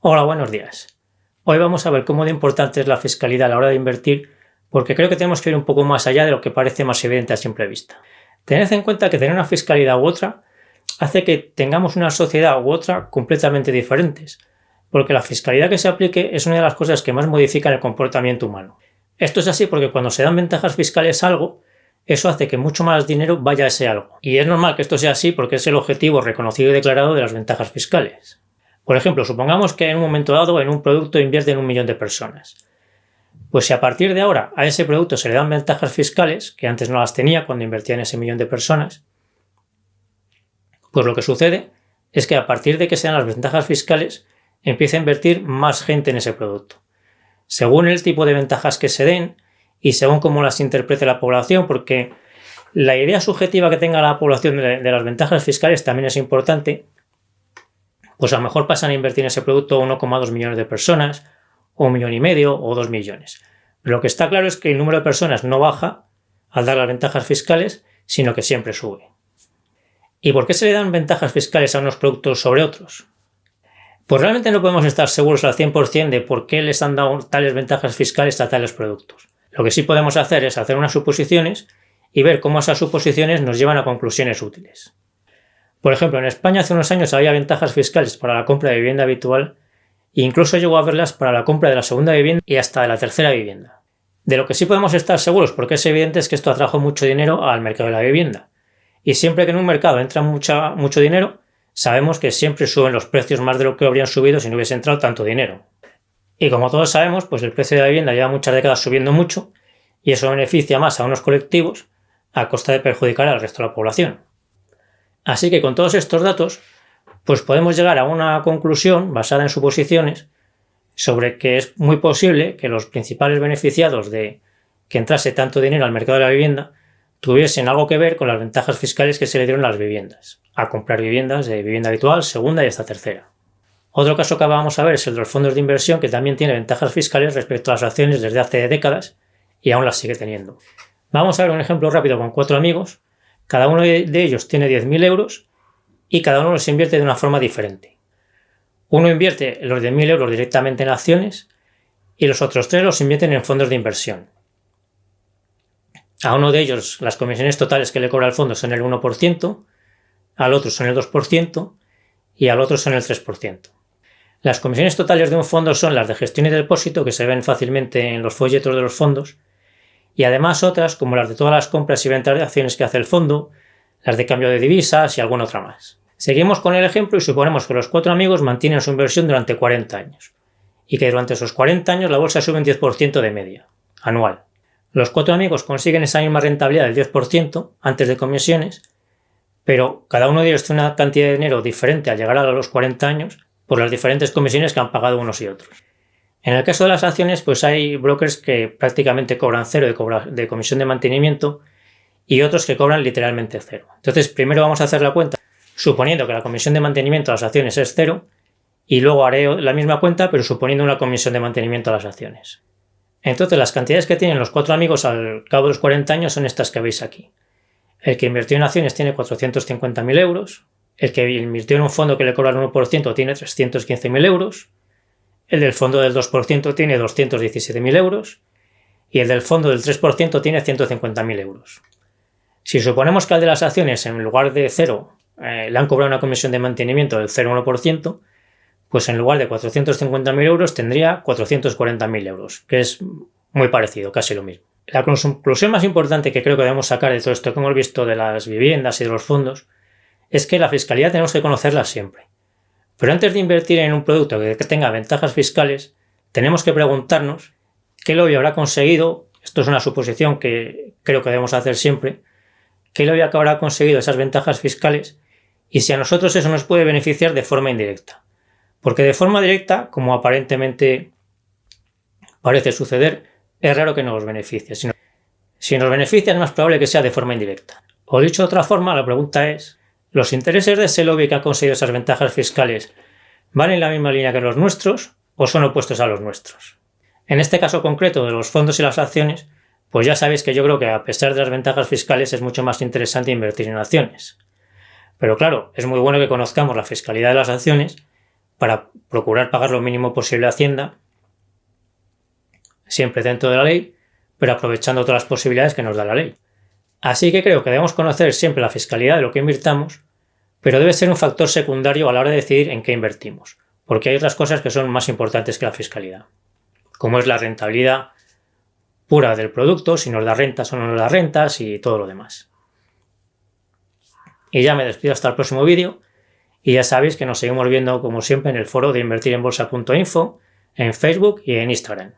Hola, buenos días. Hoy vamos a ver cómo de importante es la fiscalidad a la hora de invertir, porque creo que tenemos que ir un poco más allá de lo que parece más evidente a simple vista. Tened en cuenta que tener una fiscalidad u otra hace que tengamos una sociedad u otra completamente diferentes, porque la fiscalidad que se aplique es una de las cosas que más modifican el comportamiento humano. Esto es así porque cuando se dan ventajas fiscales a algo, eso hace que mucho más dinero vaya a ese algo. Y es normal que esto sea así porque es el objetivo reconocido y declarado de las ventajas fiscales. Por ejemplo, supongamos que en un momento dado en un producto invierten 1 millón de personas. Pues si a partir de ahora a ese producto se le dan ventajas fiscales, que antes no las tenía cuando invertía en ese millón de personas, pues lo que sucede es que a partir de que se dan las ventajas fiscales, empieza a invertir más gente en ese producto. Según el tipo de ventajas que se den y según cómo las interprete la población, porque la idea subjetiva que tenga la población de las ventajas fiscales también es importante, pues a lo mejor pasan a invertir en ese producto 1,2 millones de personas, o 1,5 millones, o 2 millones. Pero lo que está claro es que el número de personas no baja al dar las ventajas fiscales, sino que siempre sube. ¿Y por qué se le dan ventajas fiscales a unos productos sobre otros? Pues realmente no podemos estar seguros al 100% de por qué les han dado tales ventajas fiscales a tales productos. Lo que sí podemos hacer es hacer unas suposiciones y ver cómo esas suposiciones nos llevan a conclusiones útiles. Por ejemplo, en España hace unos años había ventajas fiscales para la compra de vivienda habitual e incluso llegó a haberlas para la compra de la segunda vivienda y hasta de la tercera vivienda. De lo que sí podemos estar seguros, porque es evidente, es que esto atrajo mucho dinero al mercado de la vivienda. Y siempre que en un mercado entra mucho dinero, sabemos que siempre suben los precios más de lo que habrían subido si no hubiese entrado tanto dinero. Y como todos sabemos, pues el precio de la vivienda lleva muchas décadas subiendo mucho y eso beneficia más a unos colectivos a costa de perjudicar al resto de la población. Así que con todos estos datos, pues podemos llegar a una conclusión basada en suposiciones sobre que es muy posible que los principales beneficiados de que entrase tanto dinero al mercado de la vivienda tuviesen algo que ver con las ventajas fiscales que se le dieron a las viviendas, a comprar viviendas de vivienda habitual, segunda y hasta tercera. Otro caso que vamos a ver es el de los fondos de inversión, que también tiene ventajas fiscales respecto a las acciones desde hace décadas y aún las sigue teniendo. Vamos a ver un ejemplo rápido con 4 amigos. Cada uno de ellos tiene 10.000 euros y cada uno los invierte de una forma diferente. Uno invierte los 10.000 euros directamente en acciones y los otros 3 los invierten en fondos de inversión. A uno de ellos las comisiones totales que le cobra el fondo son el 1%, al otro son el 2% y al otro son el 3%. Las comisiones totales de un fondo son las de gestión y depósito, que se ven fácilmente en los folletos de los fondos, y además otras como las de todas las compras y ventas de acciones que hace el fondo, las de cambio de divisas y alguna otra más. Seguimos con el ejemplo y suponemos que los 4 amigos mantienen su inversión durante 40 años y que durante esos 40 años la bolsa sube un 10% de media, anual. Los 4 amigos consiguen esa misma rentabilidad del 10% antes de comisiones, pero cada uno de ellos tiene una cantidad de dinero diferente al llegar a los 40 años por las diferentes comisiones que han pagado unos y otros. En el caso de las acciones, pues hay brokers que prácticamente cobran cero de comisión de mantenimiento y otros que cobran literalmente cero. Entonces, primero vamos a hacer la cuenta suponiendo que la comisión de mantenimiento a las acciones es cero y luego haré la misma cuenta pero suponiendo una comisión de mantenimiento a las acciones. Entonces, las cantidades que tienen los 4 amigos al cabo de los 40 años son estas que veis aquí. El que invirtió en acciones tiene 450.000 euros, el que invirtió en un fondo que le cobra el 1% tiene 315.000 euros, el del fondo del 2% tiene 217.000 euros y el del fondo del 3% tiene 150.000 euros. Si suponemos que al de las acciones en lugar de 0 le han cobrado una comisión de mantenimiento del 0,1%, pues en lugar de 450.000 euros tendría 440.000 euros, que es muy parecido, casi lo mismo. La conclusión más importante que creo que debemos sacar de todo esto que hemos visto de las viviendas y de los fondos es que la fiscalidad tenemos que conocerla siempre. Pero antes de invertir en un producto que tenga ventajas fiscales, tenemos que preguntarnos qué lobby habrá conseguido, esto es una suposición que creo que debemos hacer siempre, qué lobby habrá conseguido esas ventajas fiscales y si a nosotros eso nos puede beneficiar de forma indirecta. Porque de forma directa, como aparentemente parece suceder, es raro que nos beneficie. Si nos beneficia es más probable que sea de forma indirecta. O dicho de otra forma, la pregunta es, ¿los intereses de ese lobby que ha conseguido esas ventajas fiscales van en la misma línea que los nuestros o son opuestos a los nuestros? En este caso concreto de los fondos y las acciones, pues ya sabéis que yo creo que a pesar de las ventajas fiscales es mucho más interesante invertir en acciones. Pero claro, es muy bueno que conozcamos la fiscalidad de las acciones para procurar pagar lo mínimo posible a Hacienda, siempre dentro de la ley, pero aprovechando todas las posibilidades que nos da la ley. Así que creo que debemos conocer siempre la fiscalidad de lo que invirtamos, pero debe ser un factor secundario a la hora de decidir en qué invertimos, porque hay otras cosas que son más importantes que la fiscalidad, como es la rentabilidad pura del producto, si nos da rentas o no nos da rentas y todo lo demás. Y ya me despido hasta el próximo vídeo, y ya sabéis que nos seguimos viendo como siempre en el foro de invertirenbolsa.info, en Facebook y en Instagram.